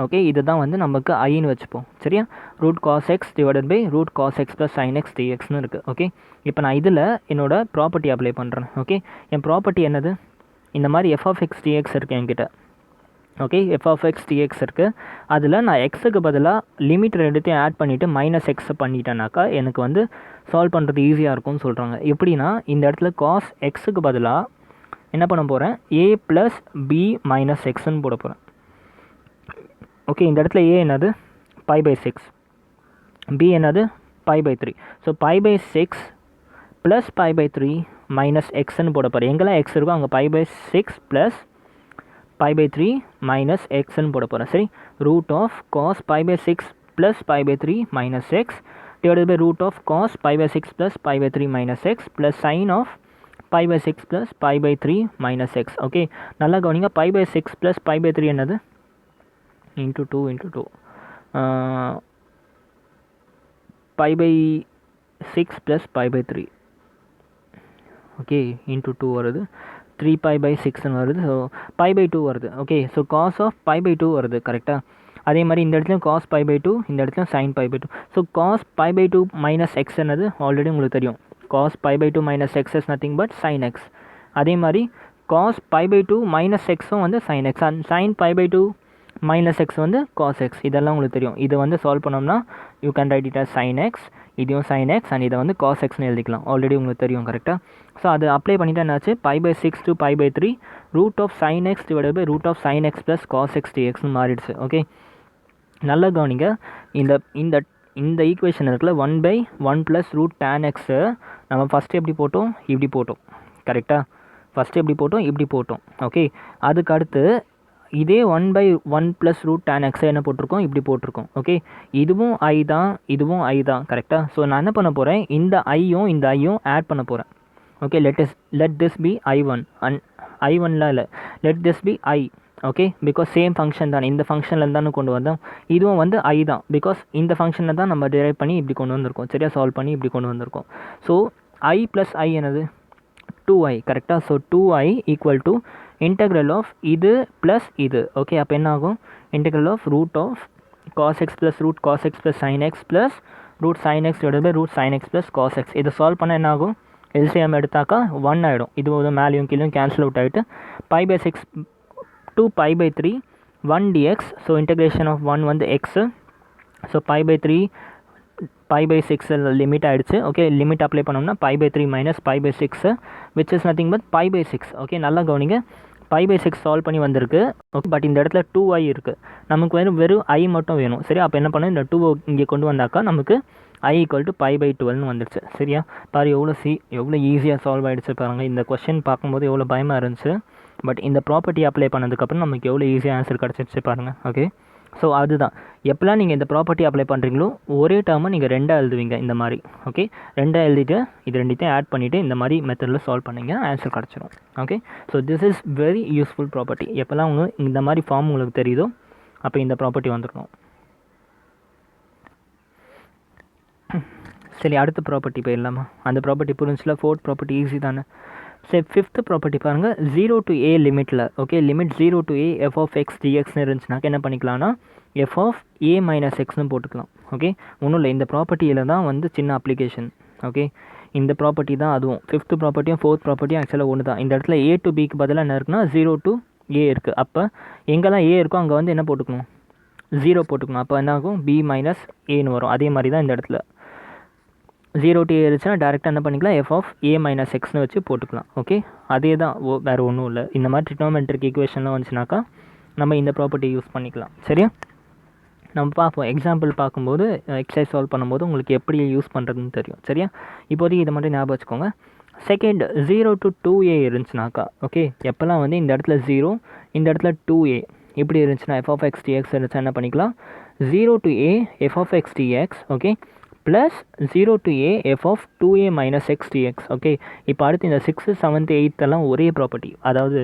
Okay, இதுதான் வந்து நமக்கு ஐன்னு வச்சுப்போம். சரியா? Root cos x divided by root cos x plus sin x dxன்னு இருக்குது. ஓகே, இப்போ நான் இதில் என்னோடய ப்ராப்பர்ட்டி அப்ளை பண்ணுறேன். ஓகே, என் ப்ராப்பர்ட்டி என்னது, இந்த மாதிரி f of x dx இருக்குது என்கிட்ட. Okay, f of x dx இருக்குது. அதில் நான் எக்ஸுக்கு பதிலாக லிமிட் ரெண்டுத்தையும் ஆட் பண்ணிவிட்டு மைனஸ் எக்ஸை பண்ணிட்டேனாக்கா எனக்கு வந்து சால்வ் பண்ணுறது ஈஸியாக இருக்கும்னு சொல்கிறாங்க. எப்படின்னா இந்த இடத்துல காஸ் எக்ஸுக்கு பதிலாக என்ன பண்ண போகிறேன், a + b மைனஸ் எக்ஸ்ன்னு போட போகிறேன். ஓகே, இந்த இடத்துல a என்னது π/6, b என்னது π/3. ஸோ π/6 ப்ளஸ் π/3 மைனஸ் எக்ஸ்ன்னு போட போகிறேன். எங்கெல்லாம் எக்ஸ் இருக்கோ அங்கே π/6 ப்ளஸ் π/3 மைனஸ் எக்ஸ்ன்னு போட போகிறேன். சரி, root of cos π/6 plus π/3 minus x divided by root of cos π/6 plus π/3 minus x plus sine of π/6 plus π/3 minus x. Okay, நல்லா கவனிங்க. π/6 ப்ளஸ் π/3 என்னது, into 2 into 2 π/6 plus π/3. Okay, into 2 வருது, 3π/6 வருது. ஸோ π/2 வருது. ஓகே, ஸோ காஸ் ஆஃப் π/2 வருது. கரெக்டாக? அதே மாதிரி இந்த இடத்துலையும் காஸ் π/2, இந்த இடத்துலையும் sine π/2. So cos π/2 minus x என்னது ஆல்ரெடி உங்களுக்கு தெரியும். Cos π/2 minus x is nothing but sine x. அதே மாதிரி காஸ் π/2 மைனஸ் எக்ஸும் வந்து sine x, and sine π/2 minus x வந்து காஸ் எக்ஸ். இதெல்லாம் உங்களுக்கு தெரியும். இதை வந்து சால்வ் பண்ணோம்னா you can write it as sine x, இதையும் சைன் எக்ஸ் அண்ட் இதை வந்து காஸ் எக்ஸ்னு எழுதிக்கலாம். ஆல்ரெடி உங்களுக்கு தெரியும். கரெக்டாக? ஸோ அது அப்ளை பண்ணிவிட்டு என்னாச்சு, π/6 to π/3 root of sine x divided by root of sine x plus cos x dxன்னு மாறிடுச்சு. ஓகே, நல்லா கவனிங்க. இந்த இந்த இந்த ஈக்குவேஷன் இருக்குல்ல, 1/1 ப்ளஸ் ரூட் tan எக்ஸு நம்ம ஃபஸ்ட்டு எப்படி போட்டோம், இப்படி போட்டோம். கரெக்டாக? ஃபஸ்ட்டு எப்படி போட்டோம், இப்படி போட்டோம். ஓகே, அதுக்கு அடுத்து இதே 1/1 ப்ளஸ் ரூட் tan எக்ஸை என்ன போட்டிருக்கோம், இப்படி போட்டிருக்கோம். ஓகே, இதுவும் ஐ தான், இதுவும் ஐ தான். கரெக்டாக? ஸோ நான் என்ன பண்ண போகிறேன், இந்த ஐயும் இந்த ஐயும் ஆட் பண்ண போகிறேன். Okay, let this be i1 and i1லாம் இல்லை, let this be i. Okay, because same function தான், இந்த ஃபங்க்ஷனில் தானே கொண்டு வந்தோம். இதுவும் வந்து ஐ தான், பிகாஸ் இந்த ஃபங்க்ஷனை தான் நம்ம டிரைவ் பண்ணி இப்படி கொண்டு வந்திருக்கோம். சரியா? சால்வ் பண்ணி இப்படி கொண்டு வந்திருக்கோம். ஸோ ஐ ப்ளஸ் ஐ என்னது 2i. கரெக்டாக? So 2i equal to integral of இது ப்ளஸ் இது. ஓகே, அப்போ என்ன ஆகும், integral of root of cos x plus root cos x plus sine x plus root sine x divided by root sine x plus cos x. இதை solve பண்ண என்ன ஆகும், LCM எடுத்தாக்கா 1 ஆகிடும். இது ஒரு மேலேயும் கீழும் கேன்சல் அவுட் ஆகிட்டு π/6 to π/3 1 dx. So integration of 1 வந்து எக்ஸு. ஸோ π/3 π/6 லிமிட் ஆகிடுச்சு. ஓகே, லிமிட் அப்ளை பண்ணோம்னா π/3 minus π/6 which is nothing but π/6. Okay, நல்லா கவனிங்க. π/6 சால்வ் பண்ணி வந்திருக்கு. ஓகே, பட் இந்த இடத்துல 2i இருக்குது. நமக்கு வெறும் i மட்டும் வேணும். சரி, அப்போ என்ன பண்ணணும், இந்த 2 இங்கே கொண்டு வந்தாக்கா நமக்கு i = π/12 வந்துடுச்சு. சரியா, பாரு எவ்வளோ ஈஸியாக சால்வ் ஆகிடுச்சு பாருங்கள். இந்த கொஸ்டின் பார்க்கும்போது எவ்வளோ பயமாக இருந்துச்சு, பட் இந்த ப்ராப்பர்ட்டி அப்ளை பண்ணதுக்கப்புறம் நமக்கு எவ்வளோ ஈஸியாக ஆன்சர் கிடச்சிருச்சு பாருங்கள். ஓகே, ஸோ அதுதான் எப்போலாம் நீங்கள் இந்த ப்ராப்பர்ட்டி அப்ளை பண்ணுறீங்களோ ஒரே டேர்மை நீங்கள் 2 எழுதுவீங்க இந்த மாதிரி. ஓகே, 2 எழுதிட்டு இது ரெண்டுத்தையும் ஆட் பண்ணிவிட்டு இந்த மாதிரி மெத்தடில் சால்வ் பண்ணிங்க, ஆன்சர் கிடச்சிரும். Okay, so this is very useful property. எப்போல்லாம் இந்த மாதிரி ஃபார்ம் உங்களுக்கு தெரியுதோ அப்போ இந்த ப்ராப்பர்ட்டி வந்துடணும். சரி, அடுத்த ப்ராப்பர்ட்டி போயிடலாமா? அந்த ப்ராப்பர்ட்டி புரிஞ்சில. 4th ப்ராப்பர்ட்டி ஈஸி தானே. சரி, 5th ப்ராப்பர்ட்டி பாருங்கள். 0 to a லிமிட்டில், okay, limit 0 to a f(x) dxன்னு இருந்துச்சுனாக்க என்ன பண்ணிக்கலாம்னா f(a - x)ன்னு போட்டுக்கலாம். ஓகே, ஒன்றும் இல்லை, இந்த ப்ராப்பர்ட்டியில் தான் சின்ன அப்ளிகேஷன். ஓகே, இந்த ப்ராப்பர்ட்டி தான் அதுவும். 5th ப்ராப்பர்ட்டியும் 4th ப்ராப்பர்ட்டியும் ஆக்சுவலாக ஒன்று தான். இந்த இடத்துல a to bக்கு பதிலாக என்ன இருக்குன்னா 0 to a இருக்குது. அப்போ எங்கெல்லாம் a இருக்கோ அங்கே என்ன போட்டுக்கணும், 0 போட்டுக்கணும். அப்போ என்ன ஆகும், b - aன்னு வரும். அதே மாதிரி தான் இந்த இடத்துல 0 to a இருந்துச்சுன்னா டேரெக்டாக என்ன பண்ணிக்கலாம், f(a - x)ன்னு வச்சு போட்டுக்கலாம். ஓகே, அதே தான், வேறு ஒன்றும் இல்லை. இந்த மாதிரி ட்ரிக்னோமெட்ரிக் ஈக்குவேஷன்லாம் வந்துச்சுனாக்கா நம்ம இந்த ப்ராப்பர்ட்டி யூஸ் பண்ணிக்கலாம். சரியா, நம்ம பார்ப்போம். எக்ஸாம்பிள் பார்க்கும்போது எக்ஸசைஸ் சால்வ் பண்ணும்போது உங்களுக்கு எப்படி யூஸ் பண்ணுறதுன்னு தெரியும். சரியா, இப்போதைக்கு இதை மட்டும் ஞாபகம் வச்சுக்கோங்க. செகண்ட், 0 to 2a இருந்துச்சுனாக்கா, ஓகே, எப்போல்லாம் இந்த இடத்துல 0, இந்த இடத்துல 2a இப்படி இருந்துச்சுன்னா f(x) dx இருந்துச்சுன்னா என்ன பண்ணிக்கலாம், 0 to a f(x) dx, okay, plus 0 to a f(2a - x) dx. Okay, இப்போ அடுத்து இந்த 6th 7th 8th எல்லாம் ஒரே ப்ராப்பர்ட்டி, அதாவது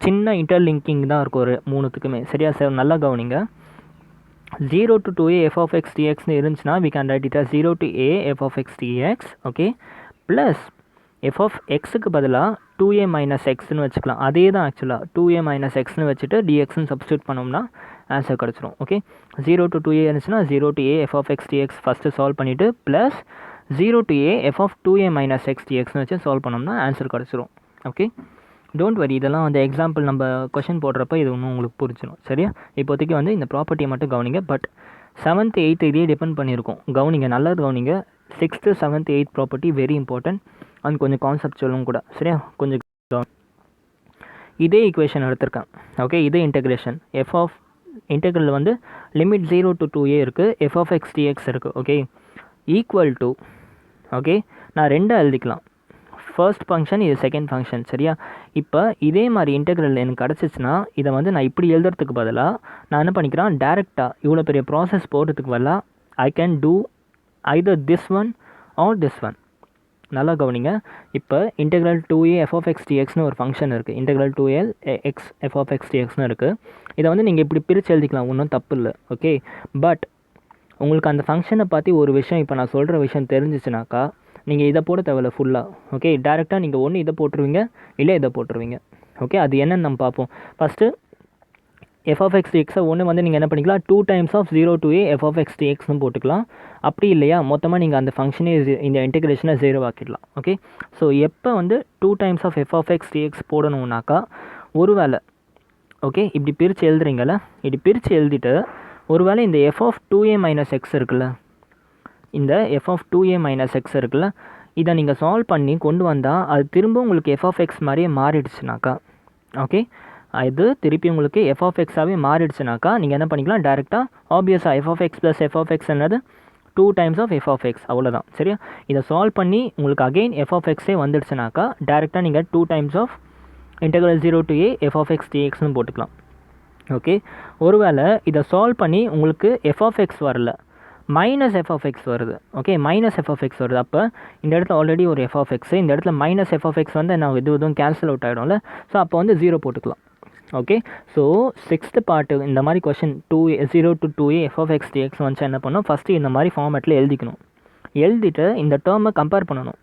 சின்ன இன்டர்லிங்கிங் தான் இருக்கும் ஒரு மூணுத்துக்குமே. சரியா சார், நல்லா கவனிங்க. 0 to 2a f(x) dxன்னு இருந்துச்சுன்னா we can write it as 0 to a f(x) dx, okay, plus f(x)க்கு பதிலாக 2a - xன்னு வச்சுக்கலாம். அதே தான் ஆக்சுவலாக 2a - xன்னு வச்சுட்டு dxன்னு சப்ஸ்டியூட் பண்ணோம்னா ஆன்சர் கிடச்சிரும். ஓகே, 0 to 2a இருந்துச்சுன்னா 0 to a f(x) dx first solve பண்ணிவிட்டு plus 0 to a f(2a - x) dxன்னு வச்சு சால்வ் பண்ணோம்னா ஆன்சர் கிடச்சிரும். ஓகே, டோன்ட் வரி, இதெல்லாம் எக்ஸாம்பிள் நம்ம கொஷின் போடுறப்ப இது ஒன்றும் உங்களுக்கு புரிஞ்சிடும். சரியா, இப்போதைக்கு இந்த ப்ராப்பர்ட்டியை மட்டும் கவனிங்க. பட் 7th 8th இதே டிபெண்ட் பண்ணியிருக்கோம். கவனிங்க, நல்லது கவனிங்க. 6th 7th 8th property very important. அது கொஞ்சம் கான்செப்டுவலும் கூட. சரியா, கொஞ்சம் இதே ஈக்குவேஷன் எடுத்திருக்கேன். ஓகே, இதே integration integral limit 0 to 2a இருக்குது, f(x) dx இருக்குது. ஓகே, ஈக்குவல் டு, ஓகே, நான் 2 எழுதிக்கலாம். ஃபர்ஸ்ட் ஃபங்க்ஷன், இது செகண்ட் ஃபங்க்ஷன். சரியா, இப்போ இதே மாதிரி இன்டெகிரல் எனக்கு கிடச்சிச்சின்னா இதை நான் இப்படி எழுதுறதுக்கு பதிலாக நான் என்ன பண்ணிக்கிறேன், டேரெக்டாக இவ்வளோ பெரிய ப்ராசஸ் போடுறதுக்கு பதிலாக I can do either this one or this one. நல்லா கவனிங்க. இப்போ இன்டெக்ரல் 2a f(x) dxன்னு ஒரு ஃபங்க்ஷன் இருக்குது. இன்டெக்ரல் 2l x f(x) dxன்னு இருக்குது. இதை நீங்கள் இப்படி பிரித்து எழுதிக்கலாம், ஒன்றும் தப்பு இல்லை. ஓகே, பட் உங்களுக்கு அந்த ஃபங்க்ஷனை பற்றி ஒரு விஷயம் இப்போ நான் சொல்கிற விஷயம் தெரிஞ்சிச்சுனாக்கா நீங்கள் இதை போட தேவையில்ல ஃபுல்லாக. ஓகே, டேரெக்டாக நீங்கள் ஒன்று இதை போட்டுருவீங்க, இல்லை இதை போட்டுருவீங்க. ஓகே, அது என்னன்னு நம்ம பார்ப்போம். ஃபஸ்ட்டு f(x) dx ஒன்று நீங்கள் என்ன பண்ணிக்கலாம், 2 times of 0 to a f(x) dxன்னு போட்டுக்கலாம். அப்படி இல்லையா, மொத்தமாக நீங்கள் அந்த ஃபங்க்ஷனே இந்த இன்டெகிரேஷனை 0 ஆக்கிடலாம். ஓகே, ஸோ எப்போ 2 times of f(x) dx போடணுன்னாக்கா, ஒரு வேளை ஓகே இப்படி பிரித்து எழுதுறீங்கள, இப்படி பிரித்து எழுதிட்டு ஒருவேளை இந்த f(2a - x) இருக்குல்ல, இந்த f(2a - x) இருக்குல்ல, இதை நீங்கள் சால்வ் பண்ணி கொண்டு வந்தால் அது திரும்ப உங்களுக்கு f(x) மாதிரியே மாறிடுச்சுனாக்கா, ஓகே, இது திருப்பி உங்களுக்கு f(x)ஆகவே மாறிடுச்சுனாக்கா நீங்கள் என்ன பண்ணிக்கலாம், டேரெக்டாக ஆப்வியஸாக f(x) + f(x) என்னது 2 times of f(x), அவ்வளோதான். சரியா, இதை சால்வ் பண்ணி உங்களுக்கு அகெயின் f(x) வந்துடுச்சுனாக்கா டேரெக்டாக நீங்கள் 2 times of integral 0 to a f(x) dxன்னு போட்டுக்கலாம். ஓகே, ஒருவேளை இதை சால்வ் பண்ணி உங்களுக்கு f(x) வரல, மைனஸ் f(x) வருது. ஓகே, மைனஸ் f(x) வருது. அப்போ இந்த இடத்துல ஆல்ரெடி ஒரு f(x), இந்த இடத்துல மைனஸ் f(x) நான் இதுவும் கேன்சல் அவுட் ஆகிடும்ல. ஸோ அப்போ 0 போட்டுக்கலாம். ஓகே, ஸோ 6th பார்ட்டு இந்த மாதிரி question 0 to 2a f(x) dx வந்துச்சா என்ன பண்ணணும், ஃபஸ்ட்டு இந்த மாதிரி ஃபார்மேட்டில் எழுதிக்கணும். எழுதிட்டு இந்த டேர்மை கம்பேர் பண்ணணும்.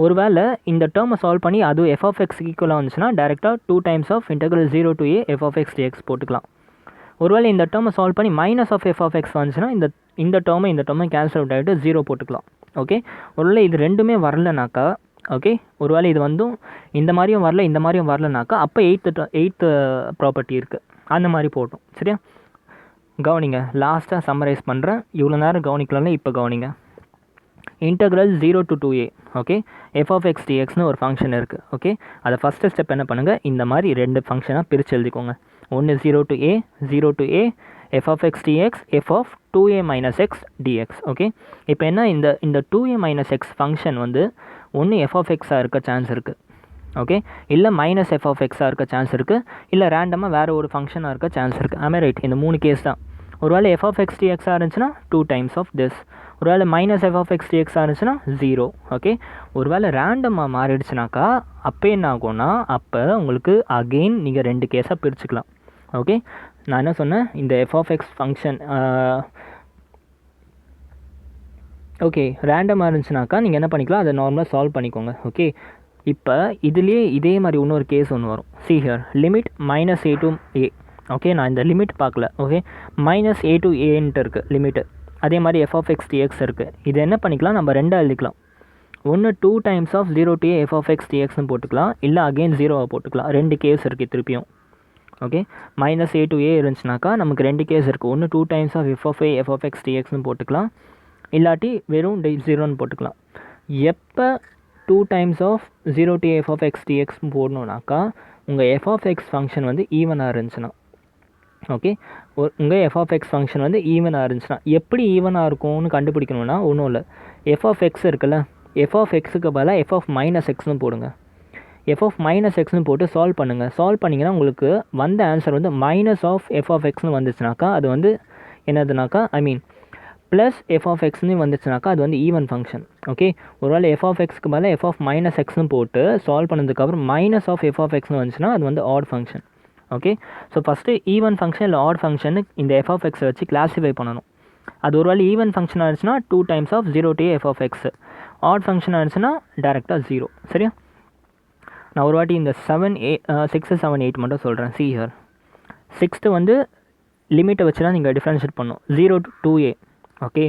ஒருவேளை இந்த டேர்மை சால்வ் பண்ணி அது f(x) ஈக்குவலாக வந்துச்சுன்னா டேரெக்டாக 2 times of integral 0 to a f(x) dx போட்டுக்கலாம். ஒருவேளை இந்த டேர்மை சால்வ் பண்ணி மைனஸ் ஆஃப் f(x) வந்துச்சுன்னா இந்த டேர்மை கேன்சல் அவுட் ஆகிட்டு 0 போட்டுக்கலாம். ஓகே, ஒருவேளை இது ரெண்டுமே வரலனாக்கா, ஓகே, ஒருவேளை இது இந்த மாதிரியும் வரல, இந்த மாதிரியும் வரலனாக்கா அப்போ 8th ப்ராப்பர்ட்டி இருக்குது, அந்த மாதிரி போட்டோம். சரியா, கவனிங்க, லாஸ்ட்டாக சம்மரைஸ் பண்ணுறேன். இவ்வளோ நேரம் கவனிக்கலாம்ல, இப்போ கவனிங்க. Integral 0 to 2a okay f of x டிஎக்ஸ்னு ஒரு ஃபங்க்ஷன் இருக்குது ஓகே அதை ஃபஸ்ட்டு ஸ்டெப் என்ன பண்ணுங்கள் இந்த மாதிரி ரெண்டு ஃபங்க்ஷனாக பிரித்து எழுதிக்கோங்க ஒன்று 0 to a f of x dx f of 2a minus x dx okay இப்போ என்ன இந்த 2a மைனஸ் எக்ஸ் ஃபங்க்ஷன் வந்து ஒன்று எஃப் ஆஃப் எக்ஸாக இருக்க சான்ஸ் இருக்குது ஓகே இல்லை மைனஸ் எஃப் ஆஃப் எக்ஸாக இருக்க சான்ஸ் இருக்குது இல்லை ரேண்டமாக வேறு ஒரு ஃபங்க்ஷனாக இருக்க சான்ஸ் இருக்குது ஆமே ரைட் இந்த 3 கேஸ் தான் ஒருவேளை எஃப் ஆஃப் எக்ஸ் டிஎக்ஸாக இருந்துச்சுன்னா 2 times ஆஃப் திஸ் ஒருவேளை மைனஸ் எஃப் ஆஃப் எக்ஸ் டிஎக்ஸாக இருந்துச்சுன்னா 0 ஓகே ஒருவேளை ரேண்டமாக மாறிடுச்சுனாக்கா அப்போ என்ன ஆகும்னா அப்போ உங்களுக்கு அகெயின் நீங்கள் 2 கேஸாக பிரிச்சுக்கலாம் ஓகே நான் என்ன சொன்னேன் இந்த f of x function okay ரேண்டமாக இருந்துச்சுனாக்கா நீங்கள் என்ன பண்ணிக்கலாம் அதை நார்மலாக சால்வ் பண்ணிக்கோங்க ஓகே இப்போ இதுலேயே இதே மாதிரி இன்னொரு கேஸ் ஒன்று வரும் see here limit minus a to a okay நான் இந்த லிமிட் பார்க்கல ஓகே மைனஸ் a to aன்ட்டு இருக்குது லிமிட்டு அதே மாதிரி எஃப் ஆஃப் எக்ஸ் டிஎக்ஸ் இருக்குது இது என்ன பண்ணிக்கலாம் நம்ம ரெண்டாக எழுதிக்கலாம் ஒன்று 2 times of 0 to a f of x டிஎக்ஸ்னு போட்டுக்கலாம் இல்லை அகெயின் 0 போட்டுக்கலாம் 2 கேஸ் இருக்குது திருப்பியும் okay minus a to a இருந்துச்சுனாக்கா நமக்கு 2 கேஸ் இருக்குது ஒன்று 2 times of f of a f of x டிஎக்ஸ்னு போட்டுக்கலாம் இல்லாட்டி வெறும் 0ன்னு போட்டுக்கலாம் எப்போ 2 times of 0 to a f of x d x போடணுன்னாக்கா உங்கள் எஃப் ஆஃப் எக்ஸ் ஃபங்க்ஷன் வந்து ஈவனாக இருந்துச்சுன்னா ஓகே உங்கள் எஃப் ஆஃப் எக்ஸ் ஃபங்க்ஷன் வந்து ஈவனாக இருந்துச்சுன்னா எப்படி ஈவனாக இருக்கும்னு கண்டுபிடிக்கணும்னா ஒன்றும் இல்லை எஃப் ஆஃப் எக்ஸ் இருக்குல்ல எஃப் ஆஃப் எக்ஸுக்கு பதிலாக எஃப் ஆஃப் மைனஸ் எக்ஸ்னு போடுங்க எஃப் ஆஃப் மைனஸ் எக்ஸ்னு போட்டு சால்வ் பண்ணுங்கள் சால்வ் பண்ணிங்கன்னா உங்களுக்கு வந்த ஆன்சர் வந்து மைனஸ் ஆஃப் எஃப் ஆஃப் எக்ஸ்னு வந்துச்சுனாக்கா அது வந்து என்னதுனாக்கா ஐ மீன் ப்ளஸ் எஃப் ஆஃப் எக்ஸ்னு வந்துச்சுனாக்கா அது வந்து ஈவன் ஃபங்க்ஷன் ஓகே ஒருவேளை எஃப் ஆஃப் எக்ஸ்க்கு பதிலாக எஃப் ஆஃப் மைனஸ் எக்ஸ்னு போட்டு சால்வ் பண்ணதுக்கப்புறம் மைனஸ் ஆஃப் எஃப் ஆஃப் எக்ஸ்னு வந்துச்சுன்னா அது வந்து odd function okay so first even function இல்லை ஆட் ஃபங்க்ஷன் இந்த எஃப் ஆஃப் எக்ஸை வச்சு கிளாஸிஃபை பண்ணணும் அது ஒரு வேளை ஈவன் ஃபங்க்ஷன் ஆகிடுச்சுன்னா 2 times of 0 to a f of x add function ஆகிடுச்சுன்னா டேரெக்டாக 0 சரியா நான் ஒரு வாட்டி இந்த 6 7 8 மட்டும் சொல்கிறேன் see here 6th வந்து லிமிட்டை வச்சு தான் நீங்கள் டிஃப்ரென்ஷியேட் பண்ணணும் 0 to 2a okay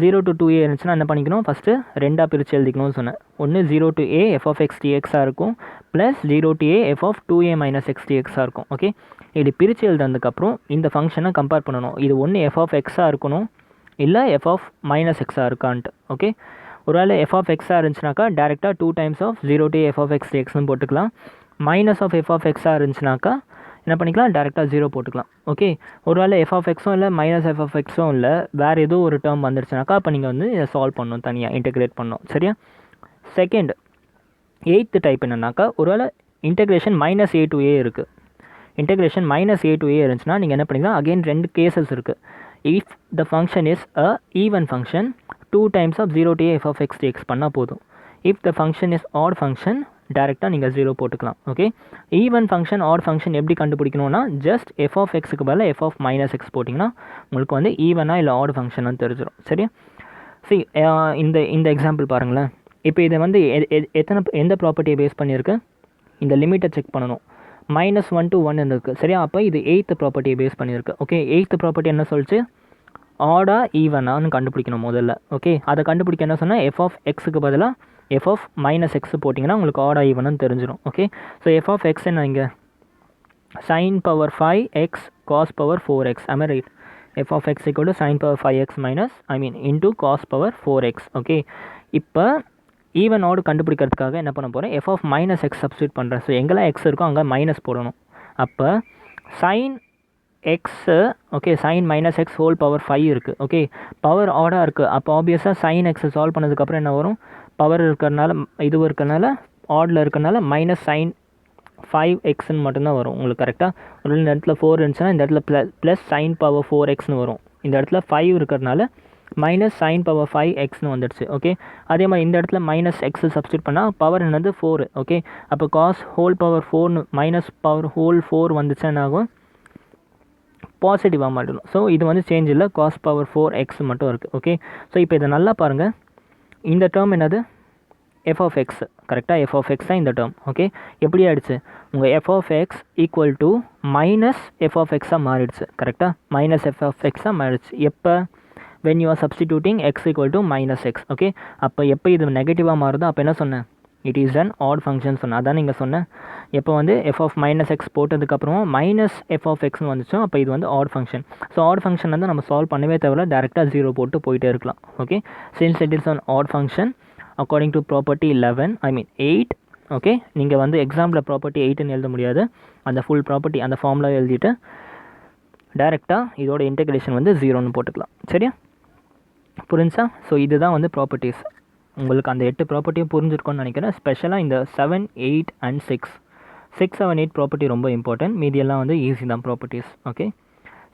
0 to 2a இருந்துச்சுன்னா என்ன பண்ணிக்கணும் ஃபஸ்ட்டு ரெண்டாக பிரித்து எழுதிக்கணும்னு சொன்னேன் ஒன்று 0 to a f of x டிஎக்ஸாக இருக்கும் plus 0 to a f of 2a minus x டிஎக்ஸாக இருக்கும் ஓகே இது பிரித்து எழுதுனதுக்கப்புறம் இந்த ஃபங்க்ஷனை கம்பேர் பண்ணணும் இது ஒன்று எஃப் ஆஃப் எக்ஸாக இருக்கணும் இல்லை எஃப் ஆஃப் மைனஸ் எக்ஸாக இருக்கான்ட்டு ஓகே ஒருவேளை எஃப் ஆஃப் எக்ஸாக இருந்துச்சுனாக்கா டேரெக்டாக 2 times of 0 to a f of x டிஎக்ஸ்னு போட்டுக்கலாம் மைனஸ் ஆஃப் எஃப் ஆஃப் எக்ஸாக இருந்துச்சுனாக்கா என்ன பண்ணிக்கலாம் டேரெக்டாக 0 போட்டுக்கலாம் ஓகே ஒருவேளை எஃப் ஆஃப் எக்ஸும் இல்லை மைனஸ் எஃப் ஆஃப் எக்ஸும் இல்லை வேறு ஏதோ ஒரு டேர்ம் வந்துருச்சுனாக்கா அப்போ நீங்கள் வந்து இதை சால்வ் பண்ணணும் தனியாக இன்டெகிரேட் பண்ணணும் சரியா செகண்ட் 8th டைப் என்னன்னாக்கா ஒருவேளை integration minus a to a இருக்குது integration minus a to a இருந்துச்சுன்னா நீங்கள் என்ன பண்ணிக்கலாம் அகெயின் 2 கேசஸ் இருக்குது if the function is a even function 2 times of 0 to a f of x dx பண்ணால் போதும் if the function is odd function டேரெக்டாக நீங்கள் 0 போட்டுக்கலாம் okay even function odd function எப்படி கண்டுபிடிக்கணும்னா ஜஸ்ட் எஃப் ஆஃப் எக்ஸுக்கு பதிலாக எஃப் ஆஃப் மைனஸ் எக்ஸ் போட்டிங்கன்னா உங்களுக்கு வந்து ஈவனாக இல்லை ஆட் ஃபங்க்ஷனாக தெரிஞ்சிடும் சரியா சரி இந்த எக்ஸாம்பிள் பாருங்களேன் இப்போ இதை வந்து எந்த ப்ராப்பர்ட்டியை பேஸ் பண்ணியிருக்கு இந்த லிமிட்டை செக் பண்ணணும் -1 to 1 இருக்குது சரியா அப்போ இது 8th ப்ராப்பர்ட்டியை பேஸ் பண்ணியிருக்கு ஓகே 8th ப்ராப்பர்ட்டி என்ன சொல்லிச்சு ஆடா ஈவனான்னு கண்டுபிடிக்கணும் முதல்ல ஓகே அதை கண்டுபிடிக்க என்ன சொன்னால் எஃப் ஆஃப் எக்ஸுக்கு பதிலாக எஃப் ஆஃப் மைனஸ் எக்ஸ் போட்டிங்கன்னா உங்களுக்கு ஆடா ஈவனுன்னு தெரிஞ்சிடும் okay so f of x என்ன இங்கே sin power 5x cos power 4x am I right f of x equal to sin power 5x minus I mean into cos power 4x okay இப்போ even odd கண்டுபிடிக்கிறதுக்காக என்ன பண்ண போகிறேன் f of minus x substitute பண்ணுறேன் so எங்கெல்லாம் எக்ஸ் இருக்கோ அங்கே மைனஸ் போடணும் அப்போ sin x okay sin minus x whole power 5 இருக்குது ஓகே பவர் ஆடாக இருக்குது அப்போ ஆப்வியஸாக sin எக்ஸை சால்வ் பண்ணதுக்கப்புறம் என்ன வரும் பவர் இருக்கிறனால இதுவும் இருக்கிறனால ஆடில் இருக்கிறனால மைனஸ் sin 5xன்னு மட்டும்தான் வரும் உங்களுக்கு கரெக்டாக ஒரு இந்த இடத்துல 4 இருந்துச்சுன்னா இந்த இடத்துல ப்ளஸ் sin பவர் 4xன்னு வரும் இந்த இடத்துல 5 இருக்கிறனால மைனஸ் sin பவர் 5xன்னு வந்துடுச்சு ஓகே அதே மாதிரி இந்த இடத்துல மைனஸ் எக்ஸு சப்ஸ்டியூட் பண்ணால் பவர் என்னது 4 ஓகே அப்போ cos whole power 4 minus power whole 4 வந்துச்சு என்ன ஆகும் பாசிட்டிவாக மாட்டணும் ஸோ இது வந்து சேஞ்ச் இல்லை காஸ் பவர் 4x மட்டும் இருக்குது ஓகே ஸோ இப்போ இதை நல்லா பாருங்கள் இந்த டேர்ம் என்னது எஃப் ஆஃப் எக்ஸ் கரெக்டாக எஃப் ஆஃப் எக்ஸ் தான் இந்த டேர்ம் ஓகே எப்படி ஆகிடுச்சு உங்கள் f of x equal to minus f of எக்ஸாக மாறிடுச்சு கரெக்டாக மைனஸ் எஃப் ஆஃப் எக்ஸாக மாறிடுச்சு எப்போ when you are substituting x equal to minus x okay அப்போ எப்போ இது நெகட்டிவாக மாறுதோ அப்போ என்ன சொன்னேன் it is an odd function சொன்னேன். அதான் நீங்கள் சொன்னேன் எப்போ வந்து எஃப் ஆஃப் மைனஸ் எக்ஸ் போட்டதுக்கப்புறமா மைனஸ் எஃப் ஆஃப் எக்ஸ்னு வந்துச்சோ அப்போ இது வந்து odd function. So odd function வந்து நம்ம சால்வ் பண்ணவே தேவையில்ல, டேரெக்டாக 0 போட்டு போயிட்டே இருக்கலாம். Okay, since it is an odd function according to property 11 I mean 8. Okay, நீங்கள் வந்து எக்ஸாம்பிள் ப்ராப்பர்ட்டி 8ன்னு எழுத முடியாது, அந்த ஃபுல் ப்ராப்பர்ட்டி அந்த ஃபார்முலா எழுதிட்டு டேரெக்டாக இதோட இன்டெகிரேஷன் வந்து 0ன்னு போட்டுக்கலாம். சரியா, புரிஞ்சா? ஸோ இதுதான் வந்து ப்ராப்பர்ட்டிஸ். உங்களுக்கு அந்த 8 ப்ராப்பர்ட்டியும் புரிஞ்சிருக்கும்னு நினைக்கிறேன். ஸ்பெஷலாக இந்த 7, 8 அண்ட் 6, 7, 8 ப்ராப்பர்ட்டி ரொம்ப இம்பார்ட்டன்ட். மீதியெல்லாம் வந்து ஈஸி தான் ப்ராப்பர்ட்டிஸ். ஓகே,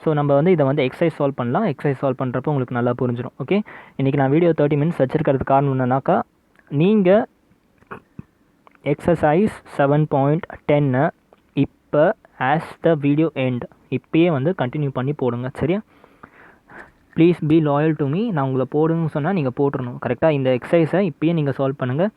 ஸோ நம்ம வந்து இதை வந்து எக்ஸசைஸ் சால்வ் பண்ணலாம். எக்ஸசைஸ் சால்வ் பண்ணுறப்போ உங்களுக்கு நல்லா புரிஞ்சிடும். ஓகே, இன்றைக்கி நான் வீடியோ 30 மினிட்ஸ் வச்சுருக்கிறதுக்கு காரணம் என்னன்னாக்கா, நீங்கள் எக்ஸசைஸ் 7.10 இப்போ ஆஸ் த வீடியோ எண்ட் இப்போயே வந்து கண்டினியூ பண்ணி போடுங்க. சரியா, please be loyal to me. நான் உங்களை போடுன்னு சொன்னால் நீங்கள் போட்டுடணும். கரெக்டாக இந்த எக்ஸசைஸை இப்போயே நீங்கள் சால்வ் பண்ணுங்கள்.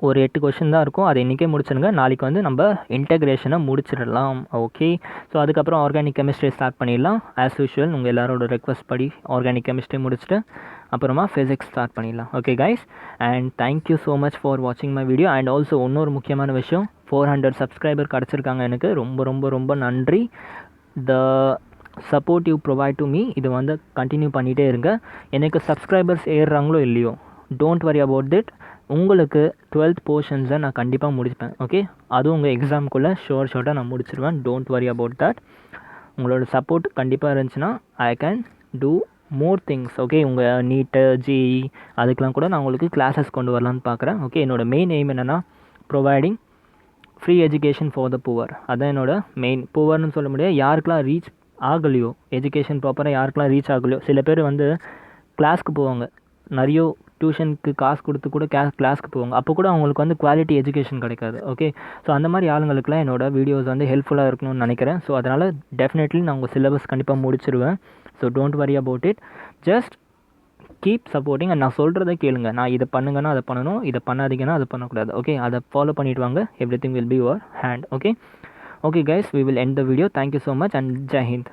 ஒரு 8 கொஷின் தான் இருக்கும், அதை இன்றைக்கே முடிச்சிடுங்க. நாளைக்கு வந்து நம்ம இன்டெகிரேஷனை முடிச்சிடலாம். ஓகே, ஸோ அதுக்கப்புறம் ஆர்கானிக் கெமிஸ்ட்ரி ஸ்டார்ட் பண்ணிடலாம். ஆஸ் யூஷுவல் உங்கள் எல்லாரோட ரெக்வஸ்ட் படி ஆர்கானிக் கெமிஸ்ட்ரி முடிச்சுட்டு அப்புறமா ஃபிசிக்ஸ் ஸ்டார்ட் பண்ணிடலாம். Okay guys, and thank you so much for வாட்சிங் மை வீடியோ. அண்ட் ஆல்சோ இன்னொரு முக்கியமான விஷயம், 400 சப்ஸ்கிரைபர் கிடச்சிருக்காங்க எனக்கு. ரொம்ப ரொம்ப ரொம்ப நன்றி. The support you provide to me இது வந்து கண்டினியூ பண்ணிகிட்டே இருங்க. எனக்கு சப்ஸ்கிரைபர்ஸ் ஏறுறாங்களோ இல்லையோ, டோன்ட் வரி அபவுட் திட். உங்களுக்கு 12th போர்ஷன்ஸை நான் கண்டிப்பாக முடிப்பேன். ஓகே, அதுவும் உங்கள் எக்ஸாமுக்குள்ளே ஷோர்ட்டாக நான் முடிச்சிருவேன். Don't worry about that. உங்களோட சப்போர்ட் கண்டிப்பாக இருந்துச்சுன்னா ஐ can two more things. Okay, உங்கள் நீட்டு ஜிஇ அதுக்கெலாம் கூட நான் உங்களுக்கு கிளாஸஸ் கொண்டு வரலான்னு பார்க்குறேன். ஓகே, என்னோடய மெயின் எய்ம் என்னென்னா providing free education for the poor. அதான் என்னோடய மெயின். புவர்னு சொல்ல முடியாது, யாருக்கெலாம் ரீச் ஆகலையோ, எஜுகேஷன் ப்ராப்பராக யாருக்கெலாம் ரீச் ஆகலையோ. சில பேர் வந்து கிளாஸ்க்கு போவாங்க, நிறைய டியூஷனுக்கு காசு கொடுத்து கூட கிளாஸ்க்கு போவாங்க, அப்போ கூட அவங்களுக்கு வந்து குவாலிட்டி எஜுகேஷன் கிடைக்காது. ஓகே, ஸோ அந்த மாதிரி ஆளுங்களுக்குலாம் என்னோடய வீடியோஸ் வந்து ஹெல்ப்ஃபுல்லாக இருக்கணும்னு நினைக்கிறேன். ஸோ அதனால் டெஃபினெட்லி நான் உங்கள் சிலபஸ் கண்டிப்பாக முடிச்சிருவேன். So don't worry about it, just keep supporting. And நான் சொல்கிறத கேளுங்க. நான் இதை பண்ணுங்கன்னா அதை பண்ணணும், இதை பண்ணாதீங்கன்னா அதை பண்ணக்கூடாது. ஓகே, அதை ஃபாலோ பண்ணிவிட்டு வாங்க. Every thing will be your hand. Okay, okay guys, we will end the video. Thank you so much and Jai Hind.